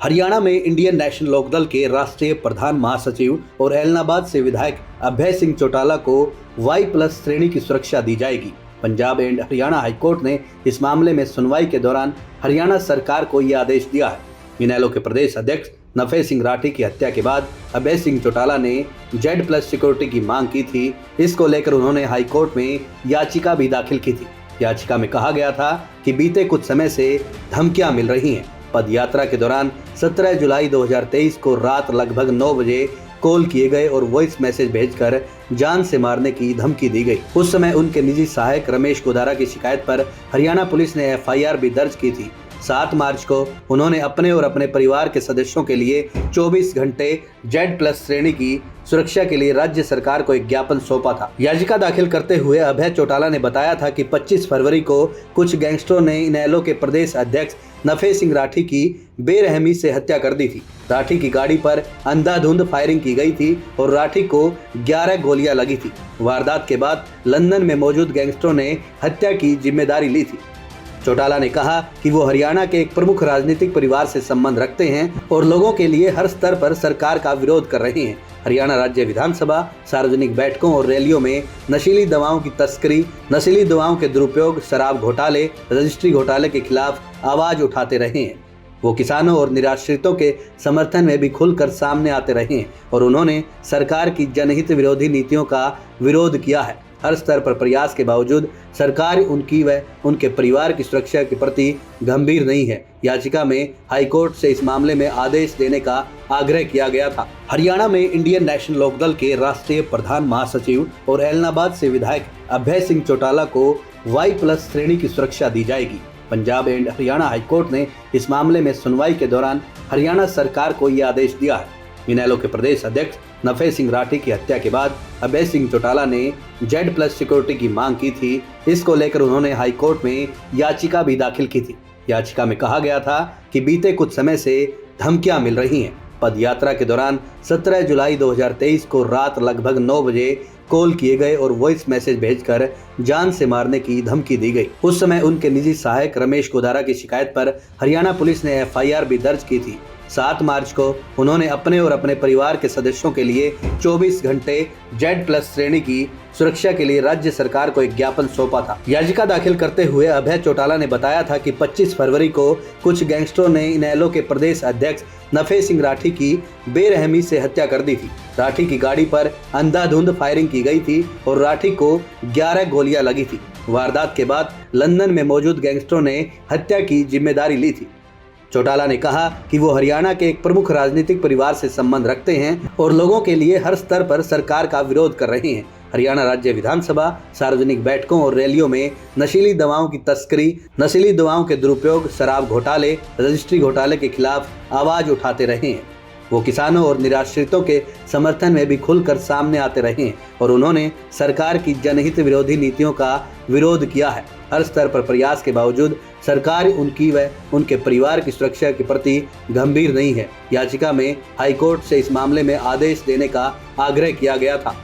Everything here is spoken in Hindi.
हरियाणा में इंडियन नेशनल लोकदल के राष्ट्रीय प्रधान महासचिव और एलनाबाद से विधायक अभय सिंह चौटाला को Y+ श्रेणी की सुरक्षा दी जाएगी। पंजाब एंड हरियाणा हाईकोर्ट ने इस मामले में सुनवाई के दौरान हरियाणा सरकार को यह आदेश दिया है। इनेलो के प्रदेश अध्यक्ष नफे सिंह राठी की हत्या के बाद अभय सिंह चौटाला ने Z+ सिक्योरिटी की मांग की थी। इसको लेकर उन्होंने हाईकोर्ट में याचिका भी दाखिल की थी। याचिका में कहा गया था कि बीते कुछ समय से धमकियां मिल रही हैं। पद यात्रा के दौरान 17 जुलाई 2023 को रात लगभग 9 बजे कॉल किए गए और वॉइस मैसेज भेजकर जान से मारने की धमकी दी गई। उस समय उनके निजी सहायक रमेश गोदारा की शिकायत पर हरियाणा पुलिस ने FIR भी दर्ज की थी। 7 मार्च को उन्होंने अपने और अपने परिवार के सदस्यों के लिए 24 घंटे Z+ श्रेणी की सुरक्षा के लिए राज्य सरकार को एक ज्ञापन सौंपा था। याचिका दाखिल करते हुए अभय चौटाला ने बताया था कि 25 फरवरी को कुछ गैंगस्टरों ने इनेलो के प्रदेश अध्यक्ष नफे सिंह राठी की बेरहमी से हत्या कर दी थी। राठी की गाड़ी पर अंधाधुंध फायरिंग की गई थी और राठी को 11 गोलियां लगी थी। वारदात के बाद लंदन में मौजूद गैंगस्टरों ने हत्या की जिम्मेदारी ली थी। चौटाला ने कहा कि वो हरियाणा के एक प्रमुख राजनीतिक परिवार से संबंध रखते हैं और लोगों के लिए हर स्तर पर सरकार का विरोध कर रहे हैं। हरियाणा राज्य विधानसभा सार्वजनिक बैठकों और रैलियों में नशीली दवाओं की तस्करी, नशीली दवाओं के दुरुपयोग, शराब घोटाले, रजिस्ट्री घोटाले के खिलाफ आवाज उठाते रहे हैं। वो किसानों और निराश्रितों के समर्थन में भी खुलकर सामने आते रहे हैं और उन्होंने सरकार की जनहित विरोधी नीतियों का विरोध किया है। हर स्तर पर प्रयास के बावजूद सरकार उनकी व उनके परिवार की सुरक्षा के प्रति गंभीर नहीं है। याचिका में हाईकोर्ट से इस मामले में आदेश देने का आग्रह किया गया था। हरियाणा में इंडियन नेशनल लोकदल के राष्ट्रीय प्रधान महासचिव और एलनाबाद से विधायक अभय सिंह चौटाला को Y+ श्रेणी की सुरक्षा दी जाएगी। पंजाब एंड हरियाणा हाईकोर्ट ने इस मामले में सुनवाई के दौरान हरियाणा सरकार को यह आदेश दिया है। इनेलो के प्रदेश अध्यक्ष नफे सिंह राठी की हत्या के बाद अभय सिंह चौटाला ने Z+ सिक्योरिटी की मांग की थी। इसको लेकर उन्होंने हाईकोर्ट में याचिका भी दाखिल की थी। याचिका में कहा गया था कि बीते कुछ समय से धमकियां मिल रही हैं। पद यात्रा के दौरान 17 जुलाई 2023 को रात लगभग 9 बजे कॉल किए गए और वॉइस मैसेज भेजकर जान से मारने की धमकी दी गई। उस समय उनके निजी सहायक रमेश गोदारा की शिकायत पर हरियाणा पुलिस ने FIR भी दर्ज की थी। 7 मार्च को उन्होंने अपने और अपने परिवार के सदस्यों के लिए 24 घंटे Z+ श्रेणी की सुरक्षा के लिए राज्य सरकार को एक ज्ञापन सौंपा था। याचिका दाखिल करते हुए अभय चौटाला ने बताया था कि 25 फरवरी को कुछ गैंगस्टरों ने इनेलो के प्रदेश अध्यक्ष नफे सिंह राठी की बेरहमी से हत्या कर दी थी। राठी की गाड़ी पर अंधाधुंध फायरिंग की गई थी और राठी को 11 गोलियां लगी थी। वारदात के बाद लंदन में मौजूद गैंगस्टरों ने हत्या की जिम्मेदारी ली थी। चौटाला ने कहा कि वो हरियाणा के एक प्रमुख राजनीतिक परिवार से संबंध रखते हैं और लोगों के लिए हर स्तर पर सरकार का विरोध कर रहे हैं। हरियाणा राज्य विधानसभा सार्वजनिक बैठकों और रैलियों में नशीली दवाओं की तस्करी, नशीली दवाओं के दुरुपयोग, शराब घोटाले, रजिस्ट्री घोटाले के खिलाफ आवाज उठाते रहे हैं। वो किसानों और निराश्रितों के समर्थन में भी खुलकर सामने आते रहे हैं और उन्होंने सरकार की जनहित विरोधी नीतियों का विरोध किया है। हर स्तर पर प्रयास के बावजूद सरकार उनकी व उनके परिवार की सुरक्षा के प्रति गंभीर नहीं है। याचिका में हाईकोर्ट से इस मामले में आदेश देने का आग्रह किया गया था।